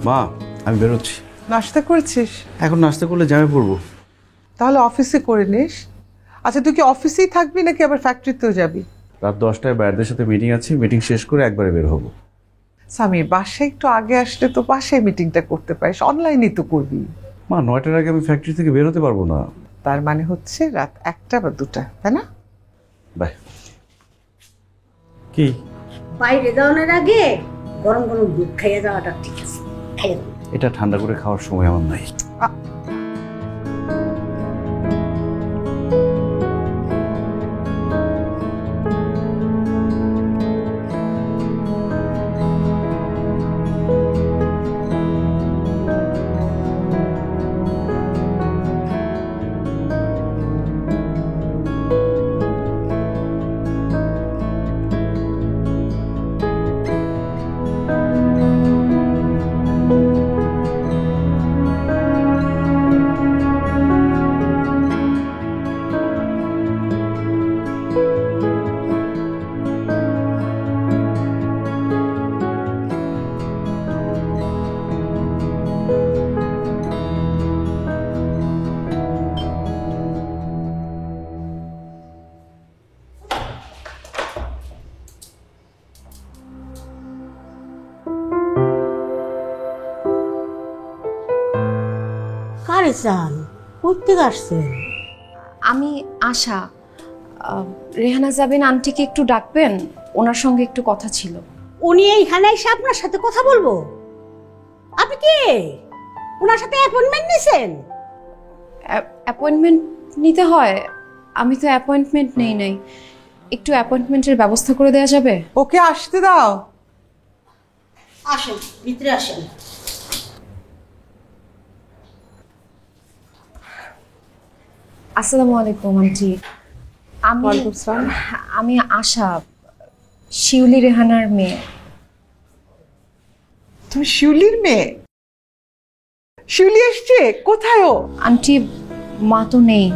মা আমি বেরোচ্ছি। নাস্তা করেছিস? এখন নাস্তা করলে জ্যামে পড়বো। তাহলে অফিসে করে নিস। আচ্ছা তুই কি অফিসেই থাকবি নাকি আবার ফ্যাক্টরিতেও যাবি? রাত 10টায় বাইরদের সাথে মিটিং আছে, মিটিং শেষ করে একবারে বের হবো। সামির, বাসায় একটু আগে আসলে তো বাসায় মিটিংটা করতে পারিস, অনলাইনে তো করবি। মা 9টার আগে আমি ফ্যাক্টরি থেকে বেরোতে পারবো না। তার মানে হচ্ছে রাত 1টা বা 2টা, তাই না? বাই। কি বাইরে যাওয়ার আগে গরম গরম দুধ খাইয়ে যাওয়াটা ঠিক আছে। খাইয়ে দাও। এটা ঠান্ডা করে খাওয়ার সময় আমার নাই। কারে চান? করতে আসছেন? আমি আশা। রেহানা যাবেন, আন্টিকে একটু ডাকবেন, ওনার সঙ্গে একটু কথা ছিল। উনি এইখানে এসে আপনার সাথে কথা বলবো? আপনি কি ওনার সাথে অ্যাপয়েন্টমেন্ট নিছেন? অ্যাপয়েন্টমেন্ট নিতে হয়? আমি তো অ্যাপয়েন্টমেন্ট নেই নাই। একটু অ্যাপয়েন্টমেন্টের ব্যবস্থা করে দেওয়া যাবে? ওকে আসতে দাও। আসেন, ভিতরে আসেন। আসসালামু আলাইকুম আন্টি। ওয়ালাইকুম আসসালাম। আমি আশা, শিউলি রেহানার মেয়ে। তুমি শিউলির মেয়ে? শিউলি এসছে? কোথায় ও? আন্টি, মা তো নেই।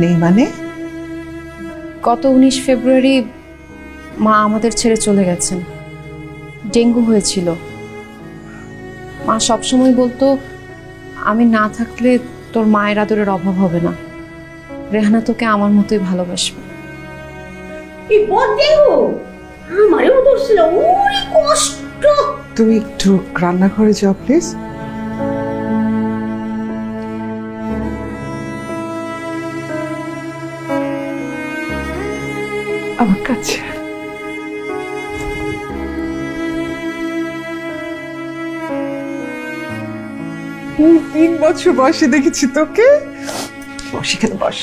নেই মানে? গত 19 ফেব্রুয়ারি মা আমাদের ছেড়ে চলে গেছেন। ডেঙ্গু হয়েছিল। মা সবসময় বলতো, আমি না থাকলে তোর মায়ের আদরের অভাব হবে না, রেহানা তোকে আমার মতোই ভালোবাসবে। এই বড় আমারও ধরছিল, ওরে কষ্ট। তুমি একটু রান্নাঘরে যাও প্লিজ। আমার কাছে 3 বছর বয়সে দেখেছি তোকে। বস এখানে, বস।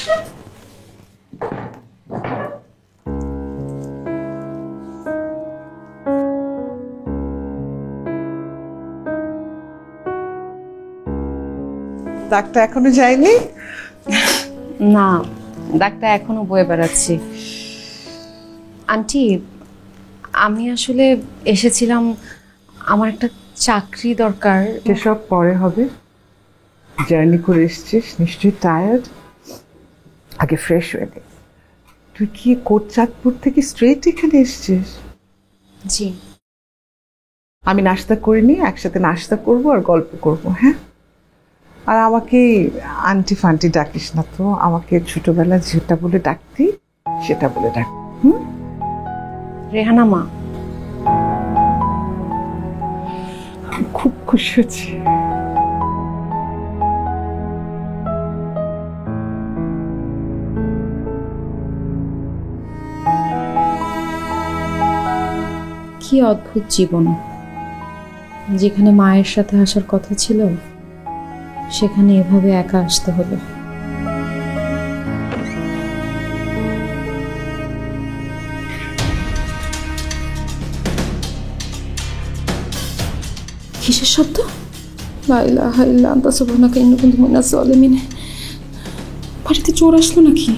ডাক্তার এখনো যায়নি? না, ডাক্তার এখনো বয়ে বেড়াচ্ছি। আন্টি, আমি আসলে এসেছিলাম, আমার একটা চাকরি দরকার। সেসব পরে হবে। জার্নি করে এসছিস, নিশ্চয়ই টায়ার্ড। আগে ফ্রেশ হয়ে নে। তুই কি কোটচাঁদপুর থেকে স্ট্রেট এখানে এসছিস? জি। আমি নাস্তা করিনি, একসাথে নাস্তা করব আর গল্প করব, হ্যাঁ? আর আমাকে আন্টি ফান্টি ডাকিস না তো, আমাকে ছোটবেলা যেটা বলে ডাকতি সেটা বলে ডাক। রেহানা মা। খুব খুশি হয়েছি। কি অদ্ভুত জীবন, যেখানে মায়ের সাথে আসার কথা ছিল সেখানে এভাবে একা আসতে হলো। কিসের শব্দ? লা ইলাহা ইল্লা আনতা সুবহানাকা ইন্নী কুনতু মিনাজ জালিমিন। বাড়িতে চোর আসলো নাকি?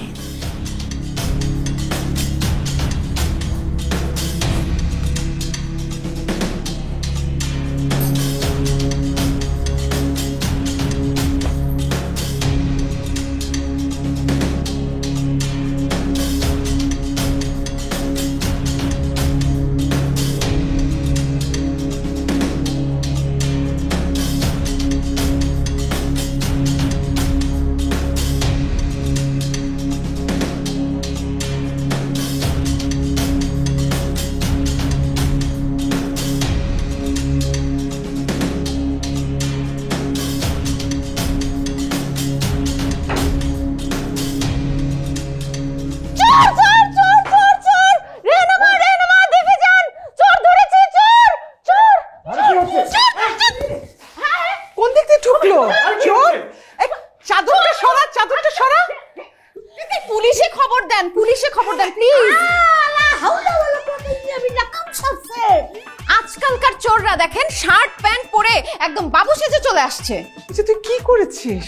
দেখেন শার্ট প্যান্ট পরে একদম বাবু সেজে চলে আসছে। এটা তুই কি করেছিস?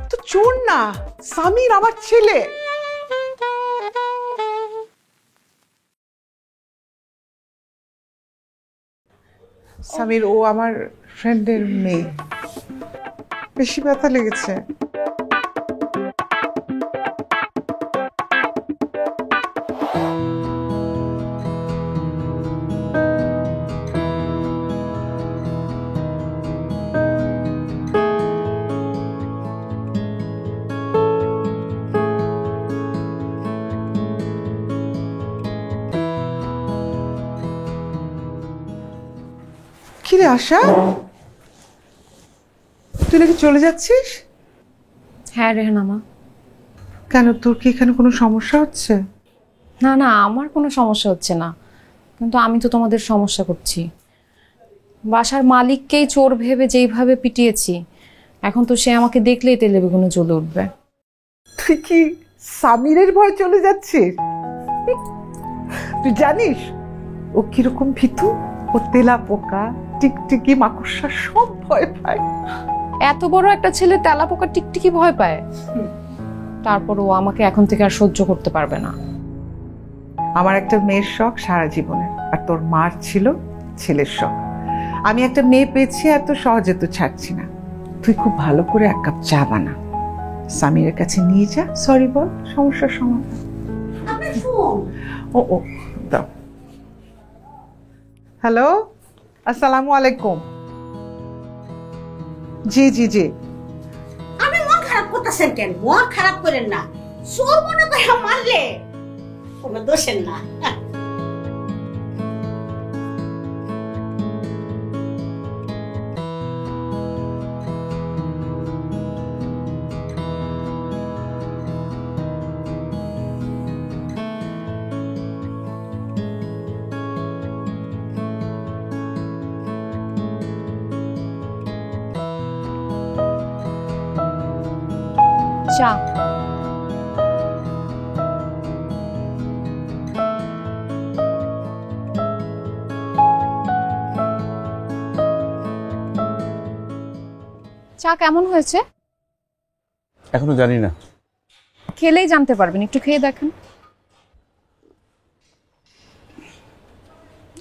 তো চোর না, সামির আমার ছেলে। সামির ও আমার ফ্রেন্ডের মেয়ে। বেশি ব্যথা লেগেছে। কিরে আশা, তুই নাকি চলে যাচ্ছিস? হ্যাঁ রেহনামা। কেন, তোর কি এখানে কোনো সমস্যা হচ্ছে? না না, আমার কোনো সমস্যা হচ্ছে না, কিন্তু আমি তো তোমাদের সমস্যা করছি। বাসার মালিককেই চোর ভেবে যেইভাবে পিটিয়েছি, এখন তো সে আমাকে দেখলেই তেলে বেগুনে জ্বলে উঠবে। তুই কি সামিরের ভয় চলে যাচ্ছিস? তুই জানিস ও কিরকম ভীতু? ও তেলা পোকা, টিকটিকি, মাকড়সা সব ভয় পায়। এত বড় একটা ছেলে তেলাপোকা টিকটিকি ভয় পায়? তারপর ও আমাকে এখন থেকে আর সহ্য করতে পারবে না। আমার একটা মেয়ের শখ সারা জীবনের, আর তোর মার ছিল ছেলের শখ। আমি একটা মেয়ে পেয়েছি, এত সহজে তো ছাড়ছি না। তুই খুব ভালো করে এক কাপ চা বানা, সামিরের কাছে নিয়ে যা, সরি বল, সমস্যার সমাধান। আপনার ফোন। ও ও দাও। হ্যালো, আসসালামু আলাইকুম। জি জি জি। আপনি মন খারাপ করতেছেন কেন? মন খারাপ করেন না, চোর মনে করে মারলে কোনো দোষের না। চা। চা কেমন হয়েছে? এখনো জানি না। খেলেই জানতে পারবেন, একটু খেয়ে দেখেন।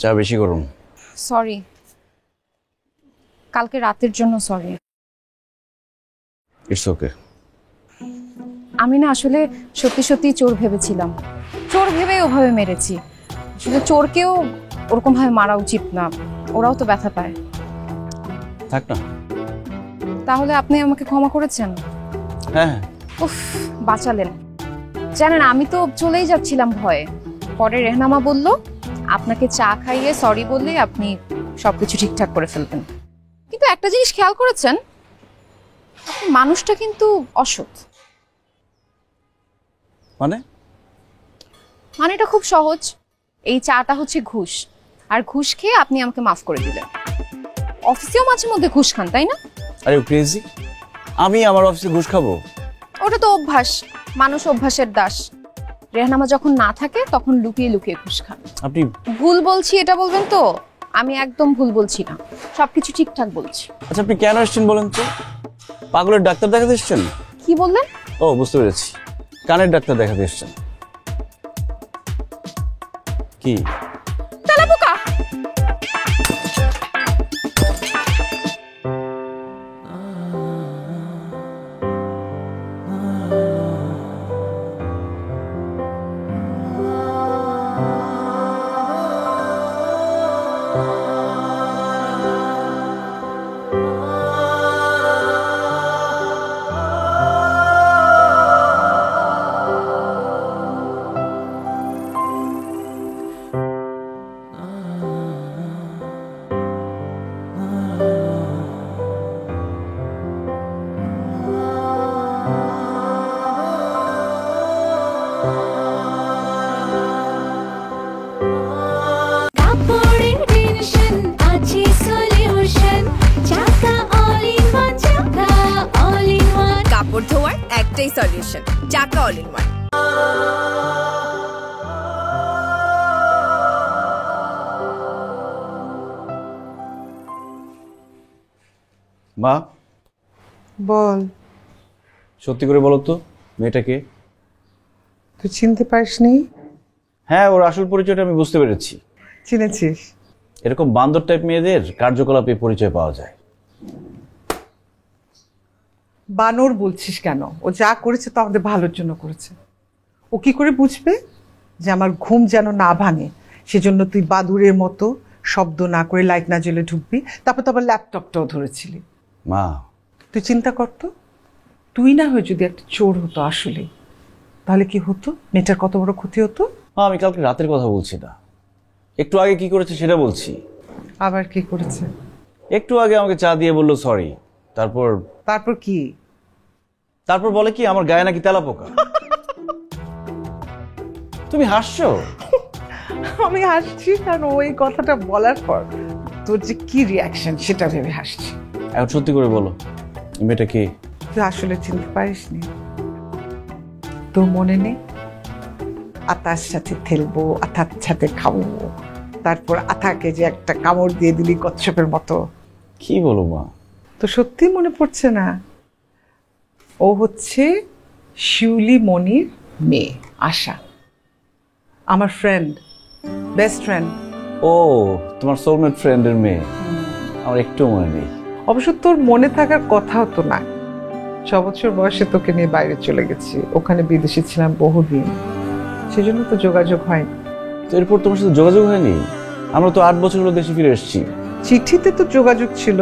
চা বেশি গরম। সরি, কালকে রাতের জন্য সরি। It's okay. আমি না আসলে সত্যি সত্যি চোর ভেবেছিলাম, চোর ভেবে ওভাবে মেরেছি। আসলে চোরকেও ওরকম ভাবে মারা উচিত না, ওরাও তো ব্যথা পায়। থাক না। তাহলে আপনি আমাকে ক্ষমা করেছেন? হ্যাঁ। উফ, বাঁচালেন। জানেন, আমি তো চলেই যাচ্ছিলাম ভয়ে। পরে রেহনামা বলল আপনাকে চা খাইয়ে সরি বললেই আপনি সবকিছু ঠিকঠাক করে ফেলবেন। কিন্তু একটা জিনিস খেয়াল করেছেন, মানুষটা কিন্তু অসৎ। মানে এটা খুব সহজ, এই চাটা হচ্ছে ঘুষ, আর ঘুষ খেয়ে আপনি আমাকে মাফ করে দিলেন। অফিসেও মাঝে মধ্যে ঘুষ খান, তাই না? আরে ক্রেজি, আমি আমার অফিসে ঘুষ খাবো? ওটা তো অভ্যাস, মানুষ অভ্যাসের দাস। রেহনামা যখন না থাকে তখন লুকিয়ে লুকিয়ে ঘুষ খান। আপনি ভুল বলছি এটা বলবেন তো? আমি একদম ভুল বলছি না, সবকিছু ঠিকঠাক বলছি। আচ্ছা, আপনি কেন এসেছেন বলেন তো? পাগলের ডাক্তার দেখাতে এসেছেন? কি বললেন? ও, বুঝতে পেরেছি, কানের ডাক্তার দেখাতে এসেছেন। কি তেলাপোকা? কাপড় ধোয়ার একটাই সলিউশন, চাকা অল ইন ওয়ান। মা, বল, সত্যি করে বলো তো, মেয়েটাকে? তুই চিনতে পারিসনি? হ্যাঁ, ওর আসল পরিচয়টা আমি বুঝতে পেরেছি। চিনেছিস? এরকম বান্দর টাইপ মেয়েদের কার্যকলাপে পরিচয় পাওয়া যায়। বানর বলছিস কেন? ও যা করেছে তো আমাদের ভালোর জন্য করেছে। ও কি করে বুঝবে যে আমার ঘুম যেন না ভাঙে, সেজন্য তুই বাদুড়ের মতো শব্দ না করে লাইট না জ্বলে ঢুকবি, তারপর তো আবার ল্যাপটপটাও ধরেছিলি। মা, তুই চিন্তা করতো, তুই না হয়ে যদি একটা চোর হতো আসলে, তাহলে কি হতো? মেয়েটার কত বড় ক্ষতি হতো। মা, আমি কালকে রাতের কথা বলছি না, একটু আগে কি করেছে সেটা বলছি। আবার কি করেছে? একটু আগে আমাকে চা দিয়ে বললো সরি, তারপর তারপর কি? তারপর বলে কি আমার গায়ে নাকি তেলাপোকা। তুমি হাসছো? আমি হাসছি কারণ ওই কথাটা বলার পর তোর যে কি রিয়াকশন সেটা ভেবে হাসছি। এখন সত্যি করে বলো, এই মেয়েটা কি? তুই আসলে চিনতে পারিসনি? তোর মনে নেই আতার সাথে খেলবো, আথার সাথে খাবো, তারপর আথাকে যে একটা কামড় দিয়ে দিলি কচ্ছপের মতো? কি বলো মা? তো সত্যি মনে পড়ছে না? ও হচ্ছে শিউলি মনির মেয়ে আশা, আমার ফ্রেন্ড, বেস্ট ফ্রেন্ড। ও, তোমার সোলমেট ফ্রেন্ডের মেয়ে? আমার একটু মনে নেই। অবশ্য তোর মনে থাকার কথা হতো না, 6 বছর বয়সে তোকে নিয়ে বাইরে চলে গেছি, ওখানে বিদেশে ছিলাম বহুদিন, সেজন্য তো যোগাযোগ হয়নি। তো এরপর তোমার সাথে যোগাযোগ হয়নি? আমরা তো 8 বছর হলো দেশে ফিরে এসেছি। চিঠিতে তো যোগাযোগ ছিল,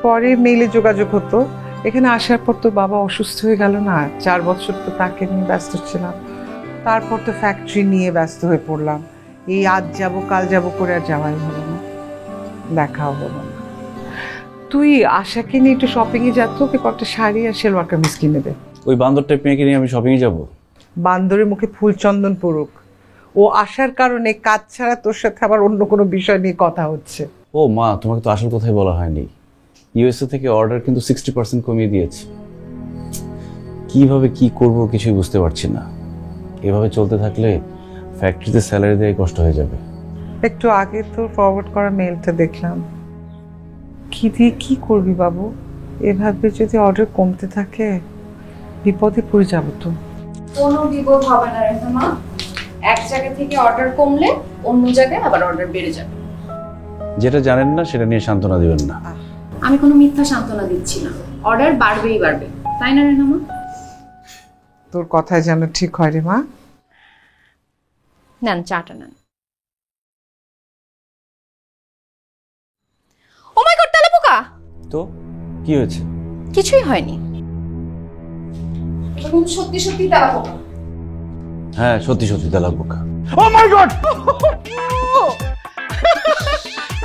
পরে মেইলে যোগাযোগ হতো। এখানে আসার পর তো বাবা অসুস্থ হয়ে গেল না, 4 বছর তো তাকে নিয়ে ব্যস্ত ছিলাম। তারপর তো ফ্যাক্টরি নিয়ে ব্যস্ত হয়ে পড়লাম। এই আজ যাব কাল যাব করে আর যাওয়াই হলো না, দেখাও হলো না। তুই আশাকে নিয়ে একটু শপিংয়ে যাত, ওকে কয়েকটা শাড়ি আর সেলওয়ার কামিজ কিনে দে। ওই বান্দর টাইপ মেয়েকে নিয়ে আমি শপিংয়ে যাব? বান্দরের মুখে ফুল চন্দন পড়ুক, ও আসার কারণে কাজ ছাড়া তোর সাথে আবার অন্য কোনো বিষয় নিয়ে কথা হচ্ছে। ও মা, তোমাকে তো আসল কথাই বলা হয়নি। ইউএসএ থেকে অর্ডার কিন্তু 60% কমিয়ে দিয়েছে। কিভাবে কি করব কিছুই বুঝতে পারছি না। এভাবে চলতে থাকলে ফ্যাক্টরিতে স্যালারি দেওয়াই কষ্ট হয়ে যাবে। একটু আগে তোর ফরওয়ার্ড করা মেলটা দেখলাম, কি দিয়ে কি করবি বাবু? এভাবে যদি অর্ডার কমতে থাকে বিপদে পড়ে যাব তো। কোনো বিপদ হবে না রে মা, এক জায়গা থেকে অর্ডার কমলে অন্য জায়গায় আবার অর্ডার বেড়ে যাবে। যেটা জানেন না সেটা নিয়ে সান্ত্বনা দিবেন না। আমি কোনো মিথ্যা সান্ত্বনা দিচ্ছি না, অর্ডার বাড়বেই বাড়বে, তাই না রে মা? তোর কথায় যেন ঠিক হয় রে মা। নেন চাটা নেন। ও মাই গড, তেলাপোকা! তো কি হয়েছে? কিছুই হয়নি, এখন সত্যি সত্যি তেলাপোকা। হ্যাঁ, সত্যি সত্যি তেলাপোকা। ও মাই গড!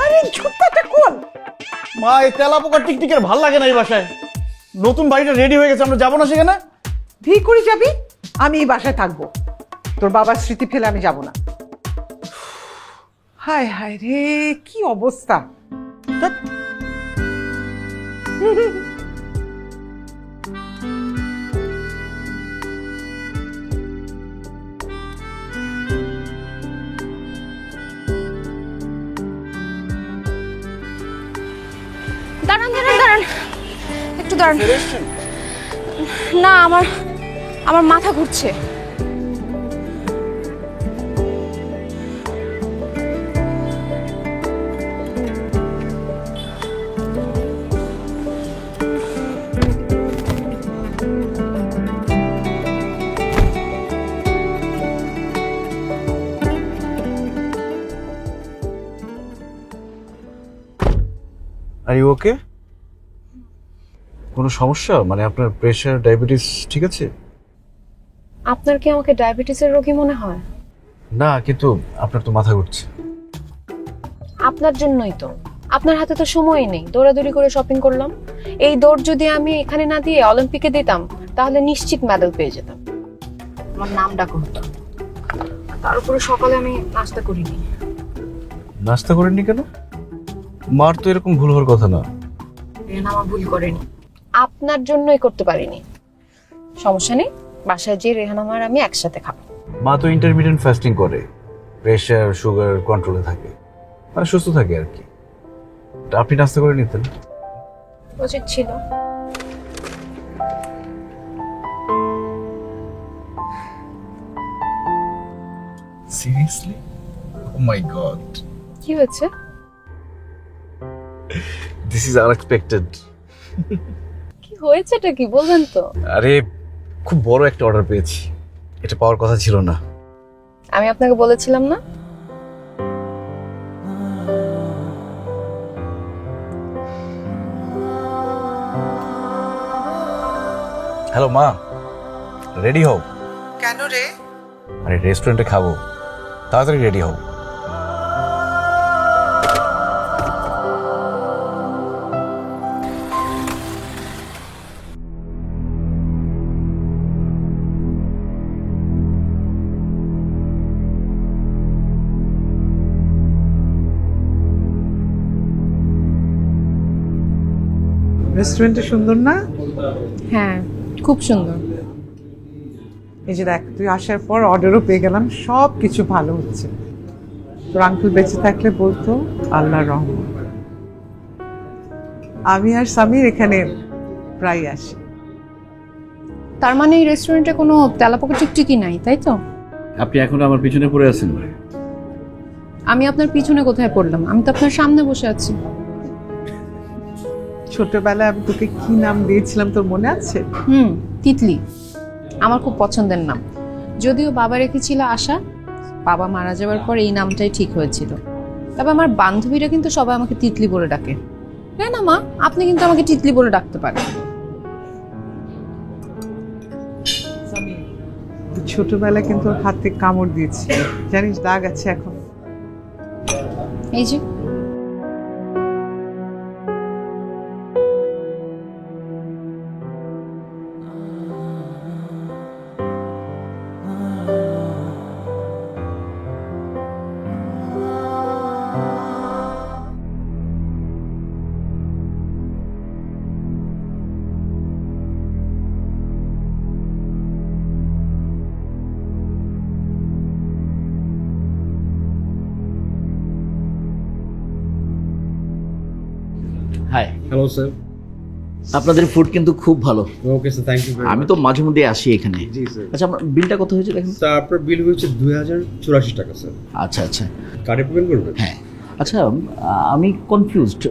আরে জুতাটা কোন? মা, এই তেলাপোকার টিকটিকের ভাল লাগে না এই বাসায়। নতুন বাড়িটা রেডি হয়ে গেছে, আমরা যাবো না সেখানে? ঠিক করে যাবি? আমি এই বাসায় থাকবো, তোর বাবার স্মৃতি ফেলে আমি যাব না। হায় হায় রে, কি অবস্থা! ধ্যাৎ। দাঁড়ান দাঁড়ান দাঁড়ান, একটু দাঁড়ান। না, আমার মাথা ঘুরছে। Are you okay? কোনো সমস্যা? মানে আপনার প্রেশার, ডায়াবেটিস ঠিক আছে? আপনার কি আমাকে ডায়াবেটিসের রোগী মনে হয়? না, কিন্তু আপনার তো মাথা ঘুরছে। আপনার জন্যই তো, আপনার হাতে তো সময়ই নেই, দৌড়াদৌড়ি করে শপিং করলাম। এই দৌড় যদি আমি এখানে না দিয়ে অলিম্পিকে দিতাম তাহলে নিশ্চিত মেডেল পেয়ে যেতাম, আমার নাম ডাকা হতো। তার উপরে সকালে আমি নাস্তা করিনি। নাস্তা করেননি কেন? মার তো এরকম ভুল হওয়ার কথা না। রেহানা আমার ভুল করেনি, আপনার জন্যই করতে পারিনি। সমস্যা নেই, বাসায় যে রেহানা মার আমি একসাথে খাবো। মা তো ইন্টারমিডিয়েন্ট ফাস্টিং করে, প্রেশার সুগার কন্ট্রোলে থাকে, মানে সুস্থ থাকে আর কি। তা আপনি নাস্তা করে নিতেন। উচিত ছিল। Seriously? Oh my god. কি হয়েছে? This is unexpected. কি হয়েছেটা কি বলবেন তো? আরে খুব বড় একটা অর্ডার পেয়েছি, এটা পাওয়ার কথা ছিল না। আমি আপনাকে বলেছিলাম না? হ্যালো মা, রেডি হও। কেন রে? আরে রেস্টুরেন্টে খাবো, তাড়াতাড়ি রেডি হও। রেস্টুরেন্টে সুন্দর না? হ্যাঁ, খুব সুন্দর। এই যে দেখ, তুই আসার পর অর্ডারও পেয়ে গেলাম, সব কিছু ভালো হচ্ছে। তোর আঙ্কেল বেঁচে থাকলে বলতো আল্লাহর রহমত। আমি আর সামির এখানে প্রায় আসি। তার মানে এই রেস্টুরেন্টে কোনো তেলাপোকা টিকটিকি নাই, তাই তো? আপনি এখন আমার পিছনে পড়ে আছেন। আমি আপনার পিছনে কোথায় পড়লাম? আমি তো আপনার সামনে বসে আছি। ছোটবেলায় আমি তোকে কি নাম দিয়েছিলাম তোর মনে আছে? তিতলি, আমার খুব পছন্দের নাম। যদিও বাবা রেখেছিল আশা, বাবা মারা যাওয়ার পর এই নামটাই ঠিক হয়েছিল। তবে আমার বান্ধবীরা কিন্তু সবাই আমাকে তিতলি বলে ডাকে। না মা, আপনি কিন্তু আমাকে তিতলি বলে ডাকতে পারেন। ছোটবেলায় কিন্তু ওর হাতে কামড় দিয়েছি, জানিস, দাগ আছে এখন। এই যে হাই, হ্যালো স্যার। আপনাদের ফুড কিন্তু খুব ভালো। Okay sir, thank you. আমি তো মাঝে মধ্যে আসি এখানে। জি স্যার। আচ্ছা, আমার বিলটা কত হয়েছে দেখেন। স্যার আপনার বিল হয়েছে 2084 টাকা স্যার। আচ্ছা আচ্ছা, কার্ডে পেমেন্ট করবেন? হ্যাঁ। আচ্ছা, আমি কনফিউজড।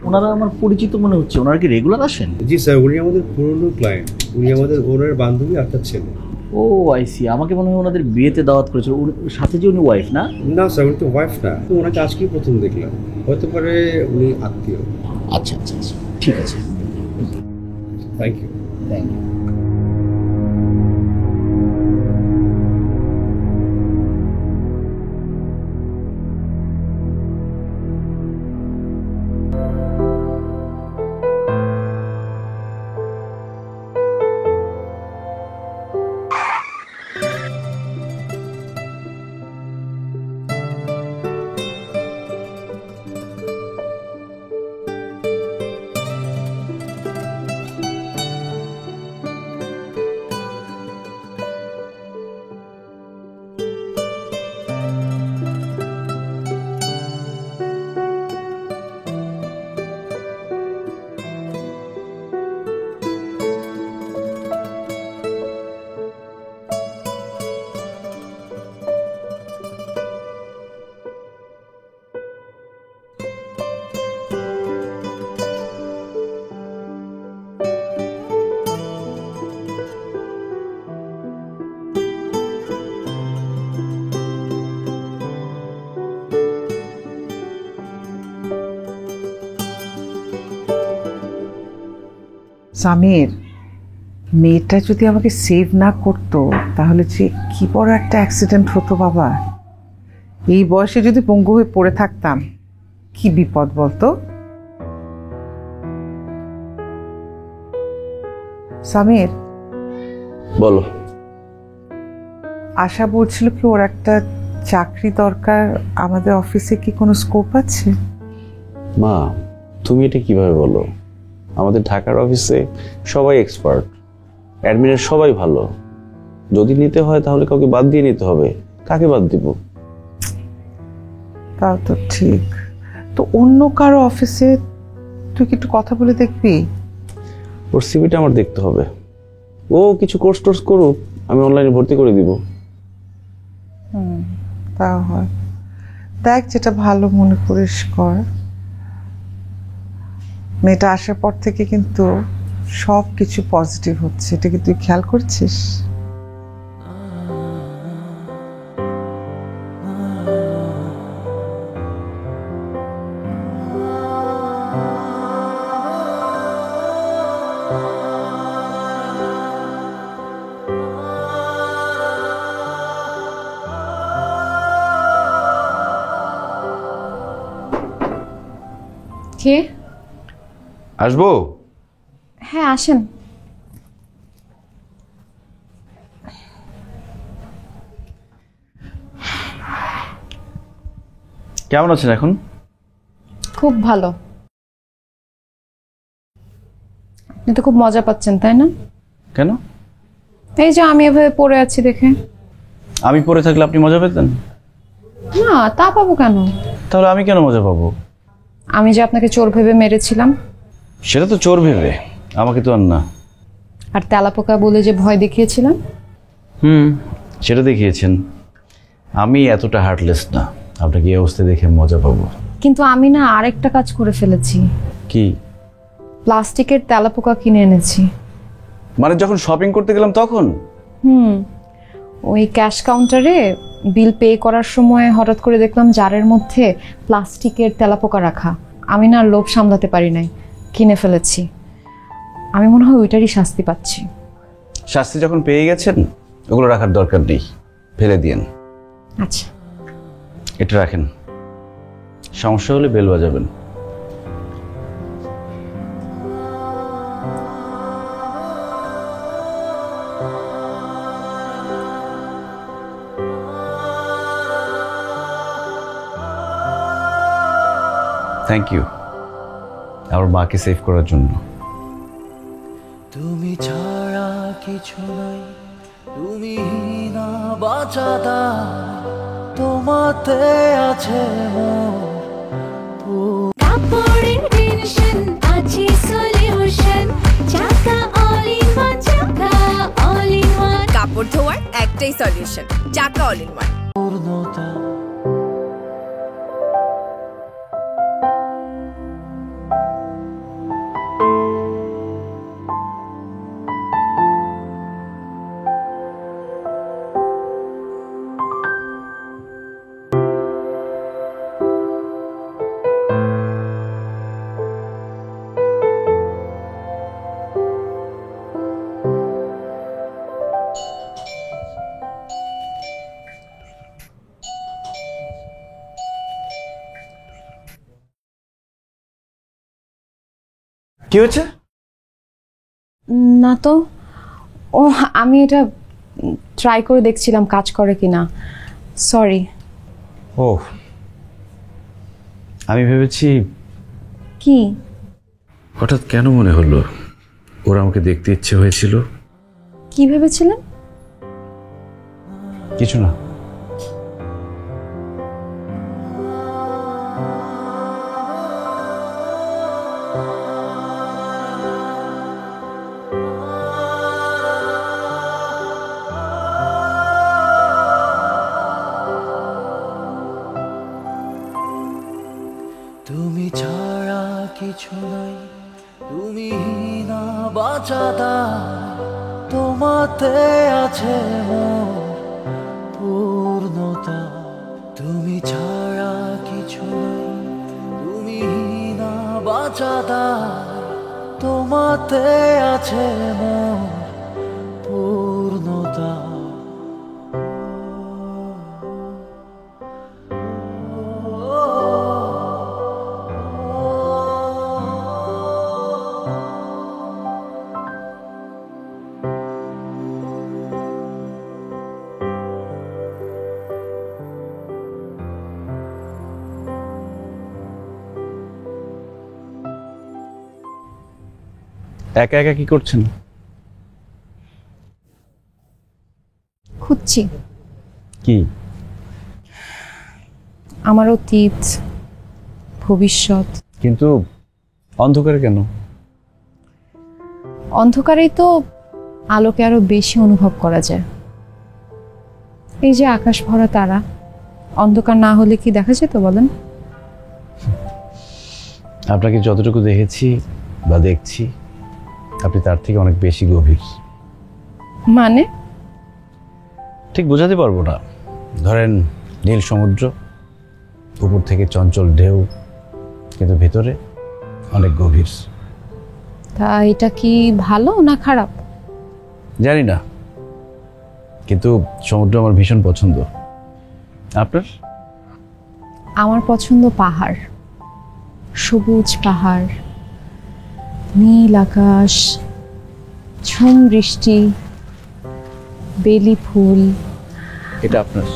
ওনারা আমার পরিচিত মনে হচ্ছে, ওনারা কি রেগুলার আসেন? জি স্যার, উনি আমাদের পুরনো ক্লায়েন্ট। উনি আমাদের ওনার বান্ধবী আর তার ছেলে। ও আইসি, আমাকে মনে হয় ওনাদের বিয়েতে দাওয়াত করেছিল। সাথে যে উনি ওয়াইফ না? না স্যার, উনি তো ওয়াইফ না, তো ওনাকে আজকেই প্রথম দেখলাম। হতে পারে উনি আত্মীয়। আচ্ছা আচ্ছা আচ্ছা, ঠিক আছে, thank you. Thank you. Samir, মেয়েটা যদি আমাকে সেভ না করতো তাহলে যে কি বড় একটা অ্যাক্সিডেন্ট হতো বাবা। এই বয়সে যদি পঙ্গু হয়ে পড়ে থাকতাম, কি বিপদ বলতো। সামির, বলো। আশা বলছিল কি ওর একটা চাকরি দরকার, আমাদের অফিসে কি কোনো স্কোপ আছে? মা, তুমি এটা কিভাবে বলো? আমাদের ঢাকার অফিসে সবাই এক্সপার্ট, অ্যাডমিনের সবাই ভালো। যদি নিতে হয় তাহলে কাউকে বাদ দিয়ে নিতে হবে। কাকে বাদ দিব? তাও তো ঠিক। তো অন্য কারো অফিসে তুই কি একটু কথা বলে দেখবি? ওর সিভিটা আমার দেখতে হবে। ও কিছু কোর্স টোর্স করুক, আমি অনলাইনে ভর্তি করে দিব। তাও হয়, দেখ যেটা ভালো মনে করিস কর। মেয়েটা আসার পর থেকে কিন্তু সব কিছু পজিটিভ হচ্ছে, এটা কি তুই খেয়াল করছিস? কে? আসবো? হ্যাঁ আসেন। কেমন আছেন এখন? খুব ভালো। আপনি তো খুব মজা পাচ্ছেন তাই না? কেন? এই যে আমি এভাবে পড়ে আছি দেখে। আমি পড়ে থাকলে আপনি মজা পেতেন? না তা পাবো কেন? তাহলে আমি কেন মজা পাবো? আমি যে আপনাকে চোর ভেবে মেরেছিলাম। সেটা তো চোর ভেবে, আমাকে তো আর না। আর তেলাপোকা বলে যে ভয় দেখিয়েছিলাম। সেটা দেখিয়েছেন। আমি এতটা হার্টলেস না আপনাকে এই অবস্থায় দেখে মজা পাবো। কিন্তু আমি না আরেকটা কাজ করে ফেলেছি। কি? প্লাস্টিকের তেলাপোকা কিনে এনেছি। মানে যখন শপিং করতে গেলাম তখন? ওই ক্যাশ কাউন্টারে বিল পে করার সময় হঠাৎ করে দেখলাম জারের মধ্যে প্লাস্টিকের তেলাপোকা রাখা। আমি না লোভ সামলাতে পারি নাই, কিনে ফেলেছি। আমি মনে হয় ওইটারই শাস্তি পাচ্ছি। শাস্তি যখন পেয়ে গেছেন ওগুলো রাখার দরকার নেই, ফেলে দিয়েন। আচ্ছা এটা রাখেন, সমস্যা হলে বেল বাজাবেন। থ্যাংক ইউ আমার মাকে সেভ করার জন্য। তুমি ছাড়া কিছু নাই, তুমি না বাঁচাতা, তোমাতে আছে কাপড়ের টেনশন আছে সলিউশন, চাকা অল ইন ওয়ান, চাকা অল ইন ওয়ান। কাপড় ধোয়ার একটাই সলিউশন, চাকা অল ইন ওয়ান। পূর্ণতা। কি হচ্ছে? না তো, ও আমি এটা ট্রাই করে দেখছিলাম কাজ করে কিনা। সরি। ও আমি ভেবেছি। কি? হঠাৎ কেন মনে হলো ওরা আমাকে দেখতে ইচ্ছে হয়েছিল। কি ভেবেছিলেন? কিছু না। তুমি ছাড়া কিছু নাই, তুমি না বাঁচাতা, তোমাতে আছে পূর্ণতা। তুমি ছাড়া কিছু নাই, তুমি না বাঁচাতা, তোমাতে আছে পূর্ণতা। একা একা কি করছেন? খুঁজছি। কি? আমার অতীত, ভবিষ্যৎ। কিন্তু অন্ধকারে কেন? অন্ধকারেই তো আলোকে আরো বেশি অনুভব করা যায়। এই যে আকাশ ভরা তারা, অন্ধকার না হলে কি দেখা যেত বলেন? আপনাকে যতটুকু দেখেছি বা দেখছি, আপনি তার থেকে অনেক বেশি গভীর। মানে? ঠিক বোঝাতে পারবো না। ধরেন নীল সমুদ্র, উপর থেকে চঞ্চল ঢেউ, কিন্তু ভেতরে অনেক গভীর। তা এটা কি ভালো না খারাপ? জানি না, কিন্তু সমুদ্র আমার ভীষণ পছন্দ। আপনার? আমার পছন্দ পাহাড়, সবুজ পাহাড়, নীল আকাশ, ঝুম বৃষ্টি, বেলি ফুল। এটা আপনার?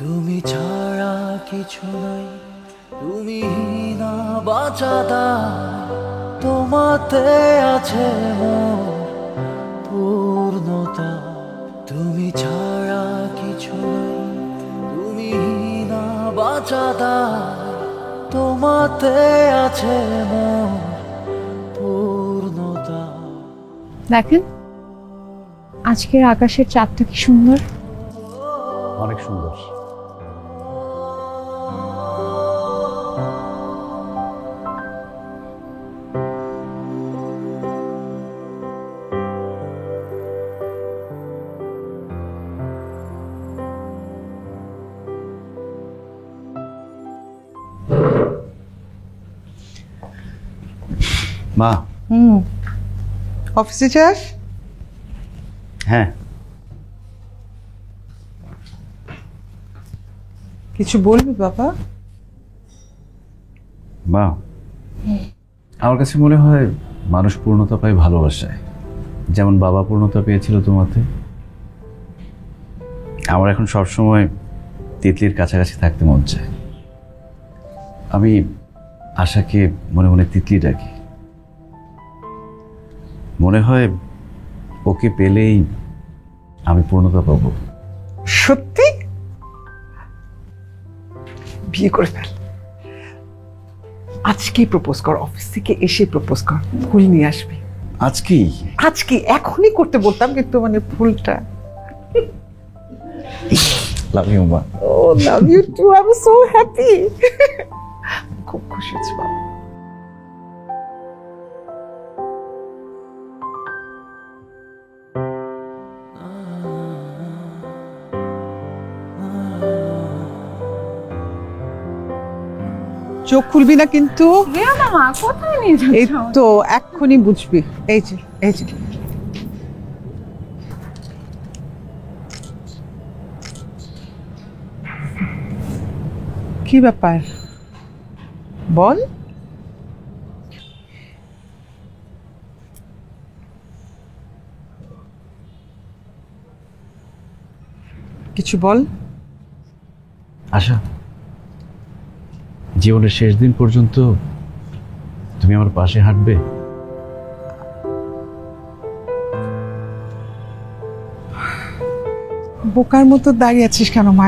তুমি ছাড়া কিছু নাই, তুমি না বাঁচাদা, তোমাতে আছে মোর পূর্ণতা। তুমি ছাড়া কিছু নাই, তুমি না বাঁচাদা, তোমাতে আছে মোর পূর্ণতা। দেখেন আজকের আকাশের চাঁদটা কি সুন্দর। অনেক সুন্দর। মা। অফিসে যাস? হ্যাঁ। কিছু বলবি বাবা? মা, আমার কাছে মনে হয় মানুষ পূর্ণতা পায় ভালোবাসায়, যেমন বাবা পূর্ণতা পেয়েছিল তোমাতে। আমার এখন সবসময় তিতলির কাছাকাছি থাকতে মন চায়। আমি আশাকে মনে মনে তিতলি ডাকি। মনে হয় ওকে পেলেই আমি পূর্ণতা পাবো। সত্যি? বিয়ে করে ফেল, আজকেই প্রপোজ কর, অফিস থেকে এসে প্রপোজ কর, ফুল নিয়ে আসবি। আজকেই? আজকে এখনই করতে বলতাম, কিন্তু মানে ফুলটা। লাভ ইউ মা। ও love you too, I am so happy. খুব খুশি হচ্ছি বাবা। চোখ খুলবি না কিন্তু। কোথায় নিয়ে এই তো এক্ষুনি বুঝবি। এই যে এই যে কি ব্যাপার বল। কিছু বল। আশা, জীবনের শেষ দিন পর্যন্ত তুমি আমার পাশে হাঁটবে? বোকার মতো দাঁড়িয়ে আছিস কেন মা?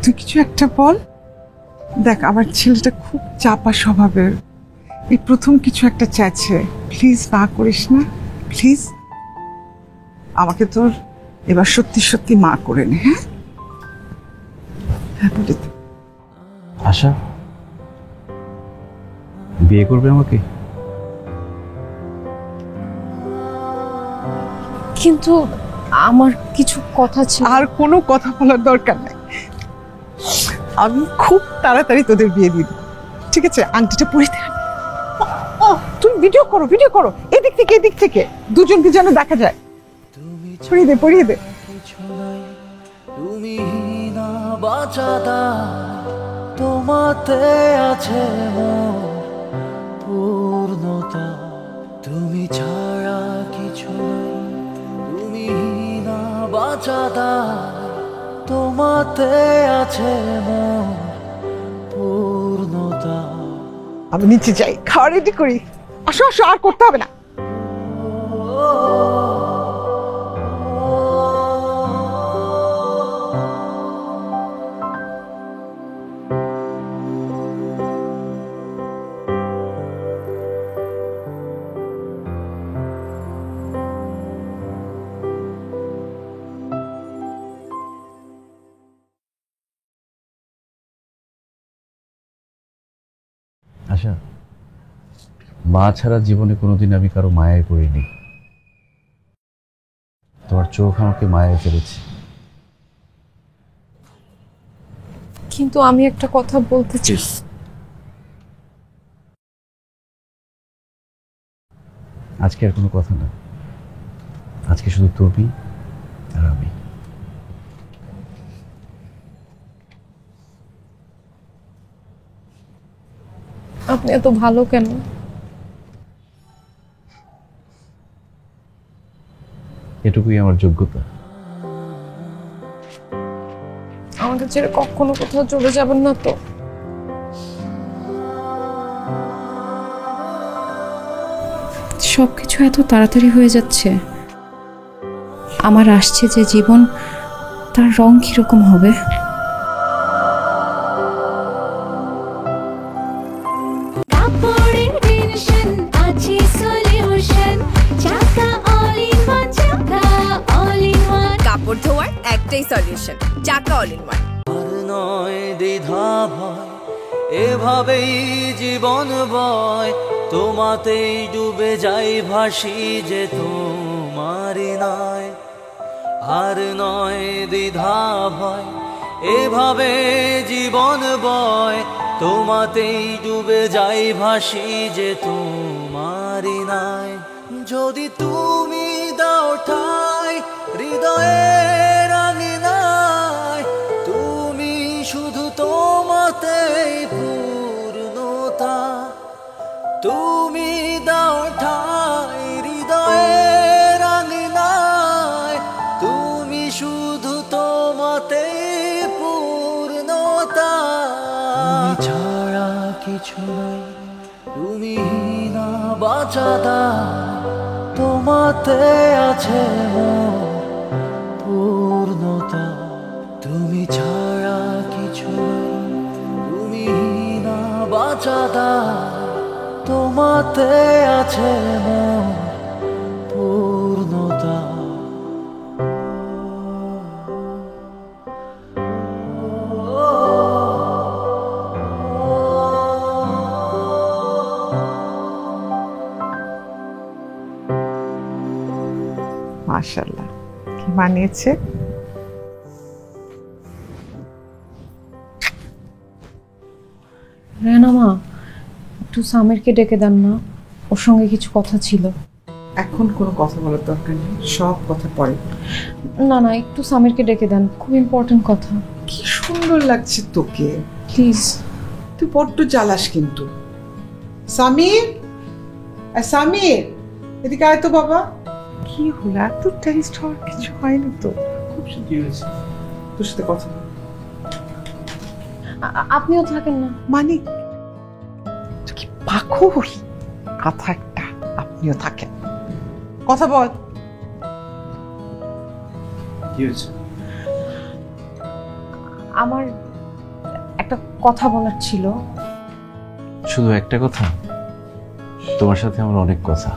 তুই কিছু একটা বল। দেখ আমার ছেলেটা খুব চাপা স্বভাবের, এই প্রথম কিছু একটা চাইছে। প্লিজ না করিস না, প্লিজ। আমাকে তোর এবার সত্যি সত্যি মা করে নে। হ্যাঁ হ্যাঁ বলে দে। আশা, বিয়ে করবে আমাকে? কিন্তু আমার কিছু কথা ছিল। আর কোনো কথা বলার দরকার নাই, আমি খুব তাড়াতাড়ি তোদের বিয়ে দিয়ে দেবো। ঠিক আছে, আংটিটা পরে দে। ও তুমি ভিডিও করো, ভিডিও করো, এদিক থেকে এদিক থেকে, দুজনকে যেন দেখা যায়। পরিয়ে দে, পরিয়ে দে। তুমি না বাঁচাদা, তোমাতে আছে মোর পূর্ণতা। তুমি ছাড়া কিছু নাই, তুমি না বাঁচাদা, তোমাতে আছে মোর পূর্ণতা। আমি নিচে যাই, খাওয়া রেডি করি। আসো আসো, আর করতে হবে না। আচ্ছা, মা ছাড়া জীবনে কোনোদিন আমি কারো মায়ায় পড়িনি। তোমার চোখ আমাকে মায়ায় ফেলেছে। কিন্তু আমি একটা কথা বলতে চাই। আজকে আর কোনো কথা না, আজকে শুধু তুমি আর আমি। আপনি এত ভালো কেন? এটুকুই আমার যোগ্যতা। আমাকে ছেড়ে কখনো কোথাও চলে যাবেন না তো? সবকিছু এত তাড়াতাড়ি হয়ে যাচ্ছে। আমার আসছে যে জীবন, তার রং কিরকম হবে? কাপড়ের টেনশন আছে সলিউশন, চাকা অল ইন ওয়ান, চাকা অল ইন ওয়ান। কাপড় ধোয়ার একটাই সলিউশন, চাকা অল ইন ওয়ান। আর নয় দ্বিধা ভয়, এভাবেই জীবন বয়, তোমাতেই ডুবে যাই ভাসি যে তোমারই নয়। আর নয় দ্বিধা ভয়, এভাবে জীবন বয়, তোমাতেই ডুবে যাই ভাসি যে তোমারই নয়। যদি তুমি দাও ঠাই হৃদয়ের আঙিনায়, তুমি শুধু তোমাতেই পূর্ণতা। তুমি দাও ঠাই হৃদয়ের আঙিনায়, তুমি শুধু তোমাতেই পূর্ণতা। তুমি ছাড়া কিছু নাই, তুমি না বাঁচাদা, তোমাতে আছে মোর পূর্ণতা। তুমি ছাড়া কিছু নাই, তুমি না বাঁচাদা, তোমাতে আছে মোর পূর্ণতা। মাশাআল্লাহ, কি মানিয়েছে। রেহানা মা, একটু সামিরকে ডেকে দেন না, ওর সঙ্গে কিছু কথা ছিল। এখন কোনো কথা বলার দরকার নেই, সব কথা পরে। না না, একটু সামিরকে ডেকে দেন, খুব ইম্পর্টেন্ট কথা। কি সুন্দর লাগছে তোকে, প্লিজ। তুই বড্ড জ্বালাস কিন্তু। সামির, সামির এদিকে আয় তো বাবা। কি হলো, এত টেনসড হওয়ার কিছু হয়নি তো? খুব কি হয়েছে? তোর সাথে কথা বল। আপনিও থাকেন না মানে তুই কি পাগল? কথা একটা, আপনিও থাকেন, কথা বল। কি হয়েছে? আমার একটা কথা বলার ছিল। শুধু একটা কথা? তোমার সাথে আমার অনেক কথা,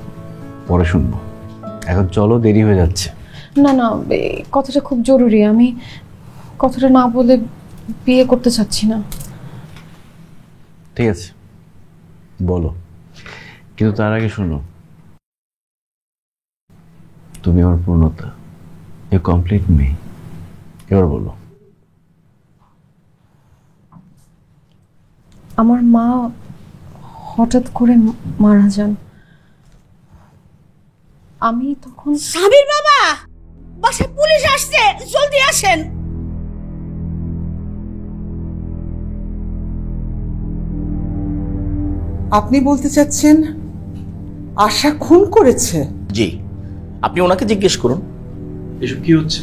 পরে শুনবো। এখন চলো, দেরি হয়ে যাচ্ছে। না না, কথাটা খুব জরুরি। আমি কথাটা না বলে বিয়ে করতে চাচ্ছি না। ঠিক আছে, বলো, কিন্তু তার আগে শোনো, তুমি আমার পূর্ণতা, ইউ কমপ্লিট মি। এবার বলো। আমার মা হঠাৎ করে মারা যান। আমি তখন সাবির বাবা, বাসায় পুলিশ আসছে, জলদি আসেন। আপনি বলতে চাচ্ছেন আশা খুন করেছে? জি, আপনি ওনাকে জিজ্ঞেস করুন। এসব কি হচ্ছে?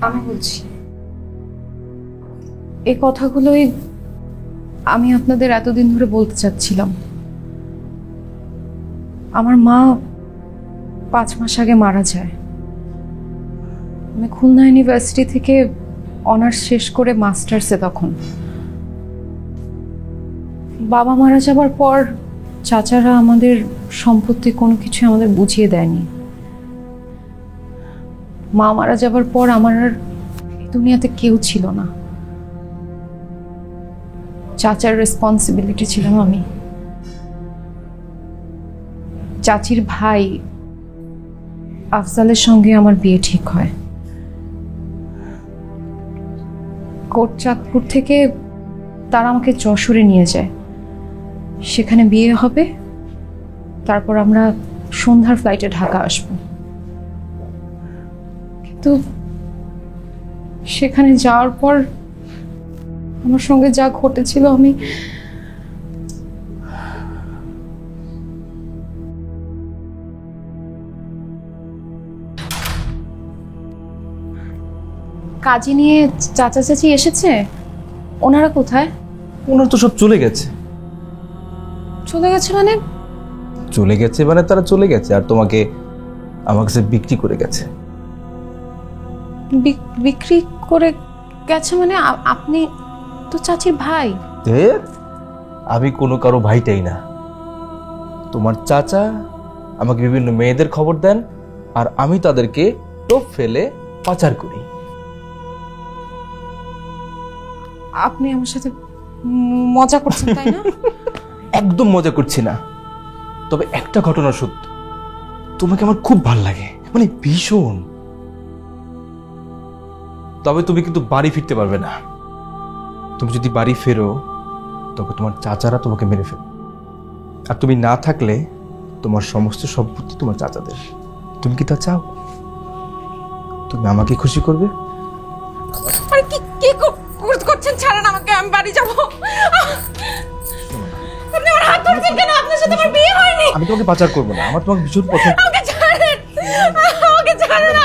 আমি বলছি, এই কথাগুলোই আমি আপনাদের এতদিন ধরে বলতে চাচ্ছিলাম। আমার মা 5 মাস আগে মারা যায়। আমি খুলনা ইউনিভার্সিটি থেকে অনার্স শেষ করে মাস্টার্সে তখন। বাবা মারা যাবার পর চাচারা আমাদের সম্পত্তি কোনো কিছু আমাদের বুঝিয়ে দেয়নি। মা মারা যাবার পর আমার আর এই দুনিয়াতে কেউ ছিল না। চাচার রেসপন্সিবিলিটি ছিলাম আমি। চাচির ভাই আফজালের সঙ্গে আমার বিয়ে ঠিক হয়। কোটচাঁদপুর থেকে তারা আমাকে যশোরে নিয়ে যায়, সেখানে বিয়ে হবে, তারপর আমরা সন্ধ্যার ফ্লাইটে ঢাকা আসব। কিন্তু সেখানে যাওয়ার পর আমার সঙ্গে যা ঘটেছিল, আমি কাজে নিয়ে চাচা চাচি এসেছে। ওনারা কোথায়? ওনারা তো সব চলে গেছে। চলে গেছে মানে? চলে গেছে মানে তারা চলে গেছে, আর তোমাকে আমার কাছে বিক্রি করে গেছে। বিক্রি করে গেছে মানে? আপনি তো চাচির ভাই। আমি কোনো কারো ভাইটাই না। তোমার চাচা আমাকে বিভিন্ন মেয়েদের খবর দেন, আর আমি তাদেরকে টোপ ফেলে পাচার করি। আপনি আমার সাথে মজা করছেন, তাই না? একদম মজা করছি না, তবে একটা ঘটনা সত্য, তোমাকে আমার খুব ভাল লাগে, মানে ভীষণ। তবে তুমি কিন্তু বাড়ি ফিরতে পারবে না। তুমি যদি বাড়ি ফেরো তবে তোমার চাচারা তোমাকে মেরে ফেলবে, আর তুমি না থাকলে তোমার সমস্ত সম্পত্তি তোমার চাচাদের। তুমি কি তা চাও? তুমি আমাকে খুশি করবে? আরে কি কি করছেন? ছাড়েন আমাকে, আমি বাড়ি যাব। আপনি আমার হাত ধরছেন কেন? আপনার সাথে আমার বিয়ে হয়নি। আমি তোমাকে পাচার করবো না, আমার তোমাকে ভীষণ পছন্দ। আমাকে ছাড়েন, আমাকে ছাড়েন।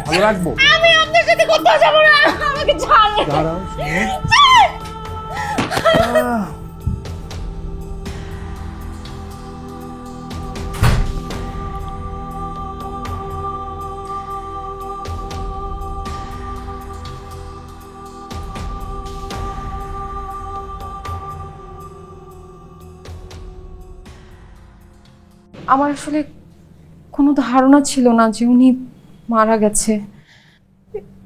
ভালো রাখবো। আমি আপনার সাথে কোথাও যাব না, আমাকে ছাড়েন। দাঁড়াও, শোনো। আমার আসলে কোনো ধারণা ছিল না যে উনি মারা গেছে।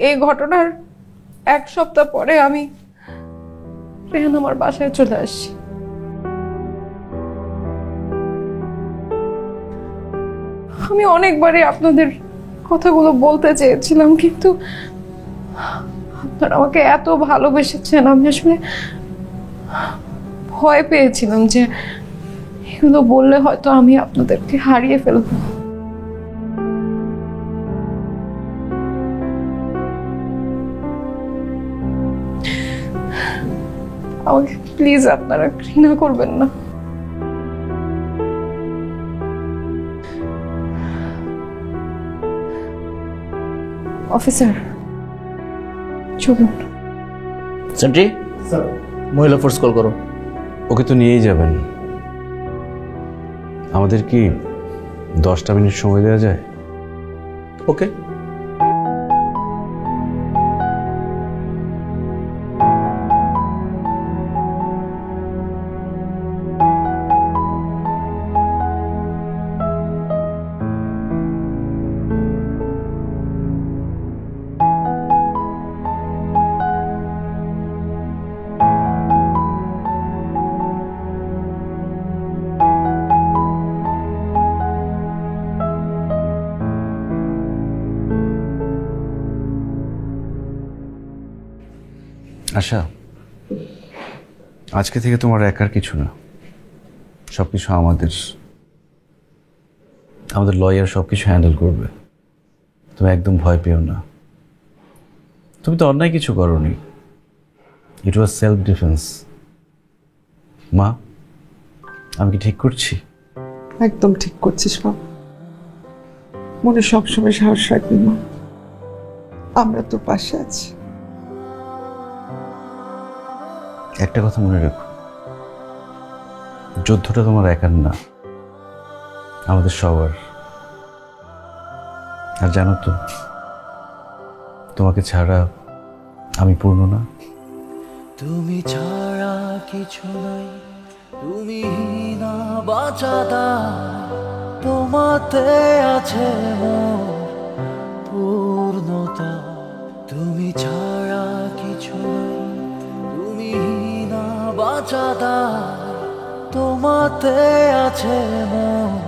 এই ঘটনার 1 সপ্তাহ পরে আমি রেহান আমার বাসায় চলে আসছি। আমি অনেকবারই আপনাদের কথাগুলো বলতে চেয়েছিলাম, কিন্তু আপনারা আমাকে এত ভালোবেসেছেন, আমি আসলে ভয় পেয়েছিলাম যে এগুলো বললে হয়তো আমি আপনাদেরকে হারিয়ে ফেলবো। আমাকে প্লিজ আপনারা ঘৃণা করবেন না। অফিসার চলুন। সেন্ট্রি, মহিলা ফোর্স কল করো। ওকে তো নিয়েই যাবেন, আমাদের কি 10টা মিনিট সময় দেওয়া যায়? ওকে। আশা, আজকে থেকে তোমার একার কিছু না, সবকিছু আমাদের লয়ার সবকিছু হ্যান্ডেল করবে। তুমি একদম ভয় পেও না। তুমি তো অন্যায় কিছু করোনি, ইট ওয়াজ সেলফ ডিফেন্স। মা, আমি কি ঠিক করছি? একদম ঠিক করছিস বাবা। মনে সবসময় সাহস রাখবি মা। আমরা তোর পাশে আছি। একটা কথা মনে রেখো, যুদ্ধটা তোমার একার না, আমাদের সবার। আর জানো তো, তোমাকে ছাড়া আমি পূর্ণ না। তুমি ছাড়া কিছু নাই, তুমি না বাঁচাদা, তোমাতে আছে মোর পূর্ণতা। তুমি ছাড়া কিছু নাই, তুমি না বাঁচাদা, তোমাতে আছে মোর